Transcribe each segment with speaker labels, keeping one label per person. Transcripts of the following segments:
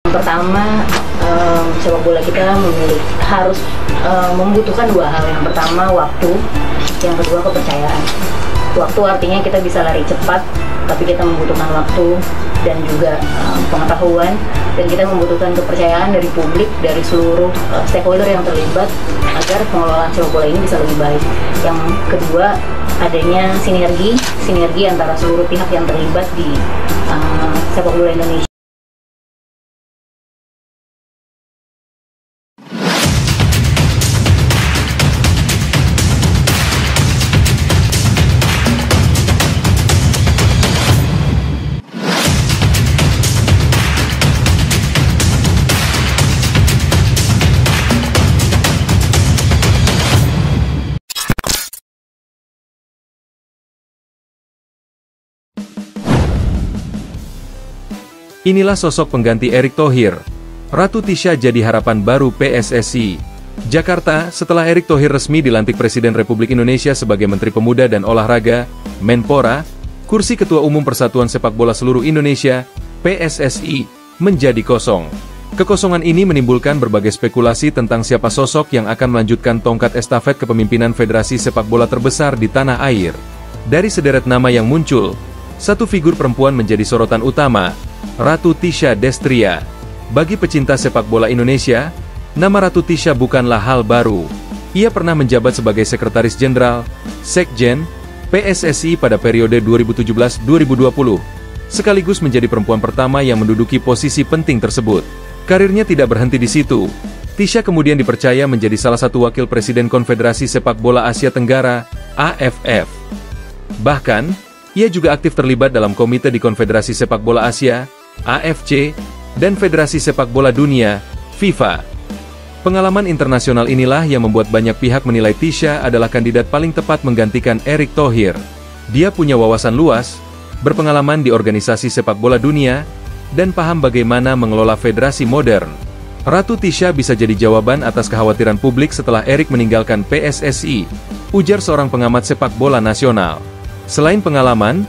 Speaker 1: Pertama, sepak bola kita harus membutuhkan dua hal. Yang pertama waktu, yang kedua kepercayaan. Waktu artinya kita bisa lari cepat, tapi kita membutuhkan waktu dan juga pengetahuan, dan kita membutuhkan kepercayaan dari publik, dari seluruh stakeholder yang terlibat agar pengelolaan sepak bola ini bisa lebih baik. Yang kedua, adanya sinergi antara seluruh pihak yang terlibat di sepak bola Indonesia.
Speaker 2: Inilah sosok pengganti Erick Thohir. Ratu Tisha jadi harapan baru PSSI. Jakarta, setelah Erick Thohir resmi dilantik Presiden Republik Indonesia sebagai Menteri Pemuda dan Olahraga, Menpora, kursi Ketua Umum Persatuan Sepak Bola Seluruh Indonesia, PSSI, menjadi kosong. Kekosongan ini menimbulkan berbagai spekulasi tentang siapa sosok yang akan melanjutkan tongkat estafet kepemimpinan Federasi Sepak Bola terbesar di tanah air. Dari sederet nama yang muncul, satu figur perempuan menjadi sorotan utama, Ratu Tisha Destria. Bagi pecinta sepak bola Indonesia, nama Ratu Tisha bukanlah hal baru. Ia pernah menjabat sebagai Sekretaris Jenderal, Sekjen, PSSI pada periode 2017-2020, sekaligus menjadi perempuan pertama yang menduduki posisi penting tersebut. Karirnya tidak berhenti di situ. Tisha kemudian dipercaya menjadi salah satu wakil Presiden Konfederasi Sepak Bola Asia Tenggara, AFF. Bahkan, ia juga aktif terlibat dalam komite di Konfederasi Sepak Bola Asia, AFC, dan Federasi Sepak Bola Dunia, FIFA. Pengalaman internasional inilah yang membuat banyak pihak menilai Tisha adalah kandidat paling tepat menggantikan Erick Thohir. Dia punya wawasan luas, berpengalaman di organisasi sepak bola dunia, dan paham bagaimana mengelola federasi modern. Ratu Tisha bisa jadi jawaban atas kekhawatiran publik setelah Erick meninggalkan PSSI, ujar seorang pengamat sepak bola nasional. Selain pengalaman,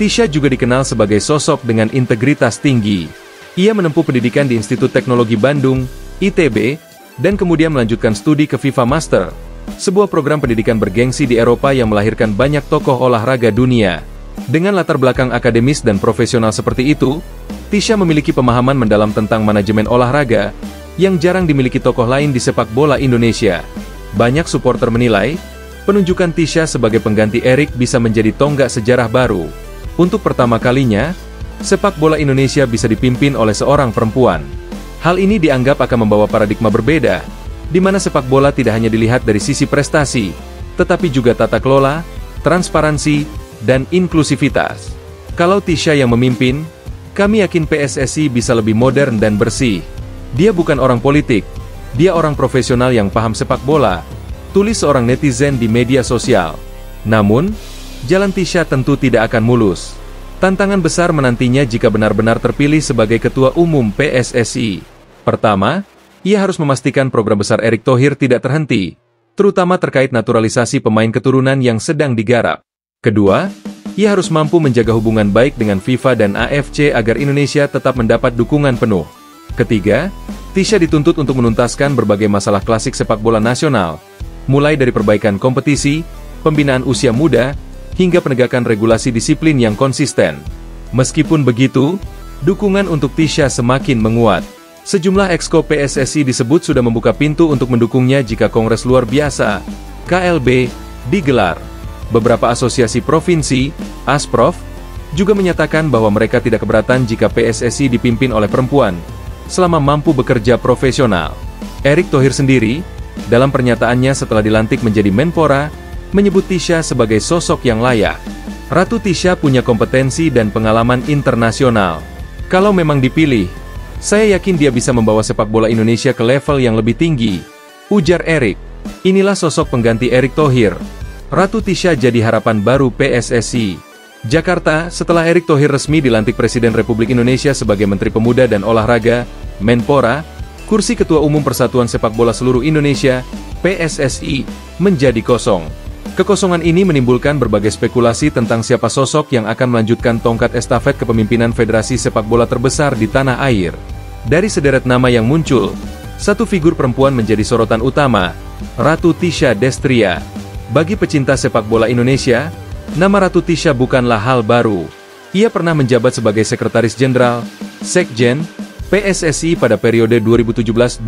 Speaker 2: Tisha juga dikenal sebagai sosok dengan integritas tinggi. Ia menempuh pendidikan di Institut Teknologi Bandung, ITB, dan kemudian melanjutkan studi ke FIFA Master, sebuah program pendidikan bergengsi di Eropa yang melahirkan banyak tokoh olahraga dunia. Dengan latar belakang akademis dan profesional seperti itu, Tisha memiliki pemahaman mendalam tentang manajemen olahraga, yang jarang dimiliki tokoh lain di sepak bola Indonesia. Banyak supporter menilai, penunjukan Tisha sebagai pengganti Erick bisa menjadi tonggak sejarah baru. Untuk pertama kalinya, sepak bola Indonesia bisa dipimpin oleh seorang perempuan. Hal ini dianggap akan membawa paradigma berbeda, di mana sepak bola tidak hanya dilihat dari sisi prestasi, tetapi juga tata kelola, transparansi, dan inklusivitas. Kalau Tisha yang memimpin, kami yakin PSSI bisa lebih modern dan bersih. Dia bukan orang politik, dia orang profesional yang paham sepak bola, tulis seorang netizen di media sosial. Namun, jalan Tisha tentu tidak akan mulus. Tantangan besar menantinya jika benar-benar terpilih sebagai Ketua Umum PSSI. Pertama, ia harus memastikan program besar Erick Thohir tidak terhenti, terutama terkait naturalisasi pemain keturunan yang sedang digarap. Kedua, ia harus mampu menjaga hubungan baik dengan FIFA dan AFC agar Indonesia tetap mendapat dukungan penuh. Ketiga, Tisha dituntut untuk menuntaskan berbagai masalah klasik sepak bola nasional, mulai dari perbaikan kompetisi, pembinaan usia muda, hingga penegakan regulasi disiplin yang konsisten. Meskipun begitu, dukungan untuk Tisha semakin menguat. Sejumlah exco PSSI disebut sudah membuka pintu untuk mendukungnya jika Kongres Luar Biasa, KLB, digelar. Beberapa asosiasi provinsi, ASPROF, juga menyatakan bahwa mereka tidak keberatan jika PSSI dipimpin oleh perempuan, selama mampu bekerja profesional. Erick Thohir sendiri, dalam pernyataannya setelah dilantik menjadi Menpora, menyebut Tisha sebagai sosok yang layak. Ratu Tisha punya kompetensi dan pengalaman internasional. Kalau memang dipilih, saya yakin dia bisa membawa sepak bola Indonesia ke level yang lebih tinggi, ujar Erick. Inilah sosok pengganti Erick Thohir. Ratu Tisha jadi harapan baru PSSI. Jakarta, setelah Erick Thohir resmi dilantik Presiden Republik Indonesia sebagai Menteri Pemuda dan Olahraga, Menpora, kursi Ketua Umum Persatuan Sepak Bola Seluruh Indonesia, PSSI, menjadi kosong. Kekosongan ini menimbulkan berbagai spekulasi tentang siapa sosok yang akan melanjutkan tongkat estafet kepemimpinan Federasi Sepak Bola terbesar di tanah air. Dari sederet nama yang muncul, satu figur perempuan menjadi sorotan utama, Ratu Tisha Destria. Bagi pecinta sepak bola Indonesia, nama Ratu Tisha bukanlah hal baru. Ia pernah menjabat sebagai Sekretaris Jenderal, Sekjen, PSSI pada periode 2017-2020,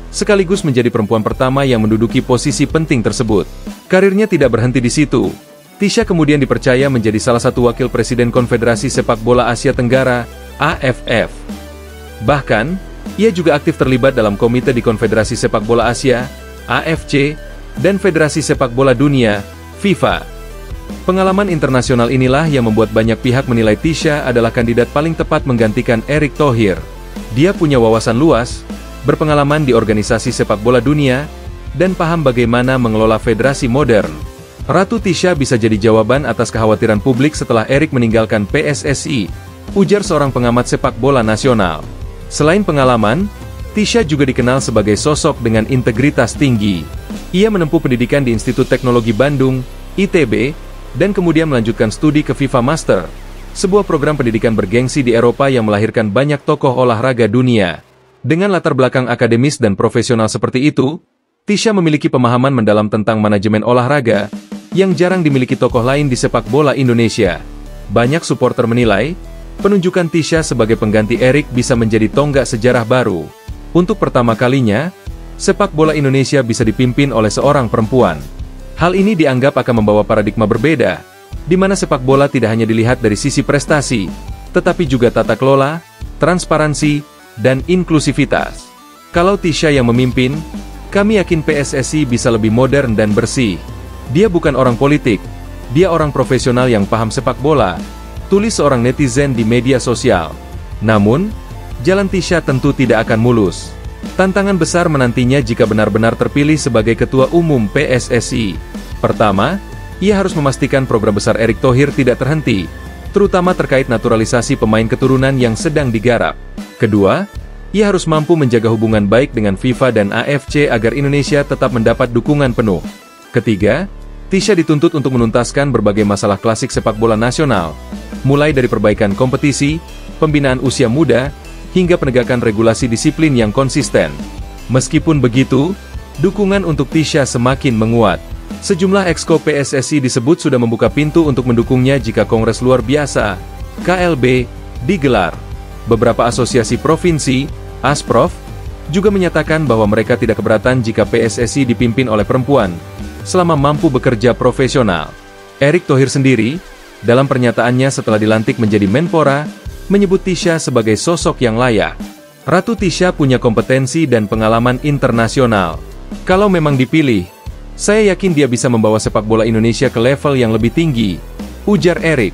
Speaker 2: sekaligus menjadi perempuan pertama yang menduduki posisi penting tersebut. Karirnya tidak berhenti di situ. Tisha kemudian dipercaya menjadi salah satu wakil presiden Konfederasi Sepak Bola Asia Tenggara, AFF. Bahkan, ia juga aktif terlibat dalam komite di Konfederasi Sepak Bola Asia, AFC, dan Federasi Sepak Bola Dunia, FIFA. Pengalaman internasional inilah yang membuat banyak pihak menilai Tisha adalah kandidat paling tepat menggantikan Erick Thohir. Dia punya wawasan luas, berpengalaman di organisasi sepak bola dunia, dan paham bagaimana mengelola federasi modern. Ratu Tisha bisa jadi jawaban atas kekhawatiran publik setelah Erick meninggalkan PSSI, ujar seorang pengamat sepak bola nasional. Selain pengalaman, Tisha juga dikenal sebagai sosok dengan integritas tinggi. Ia menempuh pendidikan di Institut Teknologi Bandung, ITB, dan kemudian melanjutkan studi ke FIFA Master, sebuah program pendidikan bergengsi di Eropa yang melahirkan banyak tokoh olahraga dunia. Dengan latar belakang akademis dan profesional seperti itu, Tisha memiliki pemahaman mendalam tentang manajemen olahraga, yang jarang dimiliki tokoh lain di sepak bola Indonesia. Banyak supporter menilai, penunjukan Tisha sebagai pengganti Erick bisa menjadi tonggak sejarah baru. Untuk pertama kalinya, sepak bola Indonesia bisa dipimpin oleh seorang perempuan. Hal ini dianggap akan membawa paradigma berbeda, di mana sepak bola tidak hanya dilihat dari sisi prestasi, tetapi juga tata kelola, transparansi, dan inklusivitas. Kalau Tisha yang memimpin, kami yakin PSSI bisa lebih modern dan bersih. Dia bukan orang politik, dia orang profesional yang paham sepak bola, tulis seorang netizen di media sosial. Namun, jalan Tisha tentu tidak akan mulus. Tantangan besar menantinya jika benar-benar terpilih sebagai Ketua Umum PSSI. Pertama, ia harus memastikan program besar Erick Thohir tidak terhenti, terutama terkait naturalisasi pemain keturunan yang sedang digarap. Kedua, ia harus mampu menjaga hubungan baik dengan FIFA dan AFC agar Indonesia tetap mendapat dukungan penuh. Ketiga, Tisha dituntut untuk menuntaskan berbagai masalah klasik sepak bola nasional, mulai dari perbaikan kompetisi, pembinaan usia muda, hingga penegakan regulasi disiplin yang konsisten. Meskipun begitu, dukungan untuk Tisha semakin menguat. Sejumlah exco PSSI disebut sudah membuka pintu untuk mendukungnya jika Kongres Luar Biasa, KLB, digelar. Beberapa asosiasi provinsi, ASPROF, juga menyatakan bahwa mereka tidak keberatan jika PSSI dipimpin oleh perempuan, selama mampu bekerja profesional. Erick Thohir sendiri, dalam pernyataannya setelah dilantik menjadi Menpora, menyebut Tisha sebagai sosok yang layak. Ratu Tisha punya kompetensi dan pengalaman internasional. Kalau memang dipilih, saya yakin dia bisa membawa sepak bola Indonesia ke level yang lebih tinggi, ujar Erick.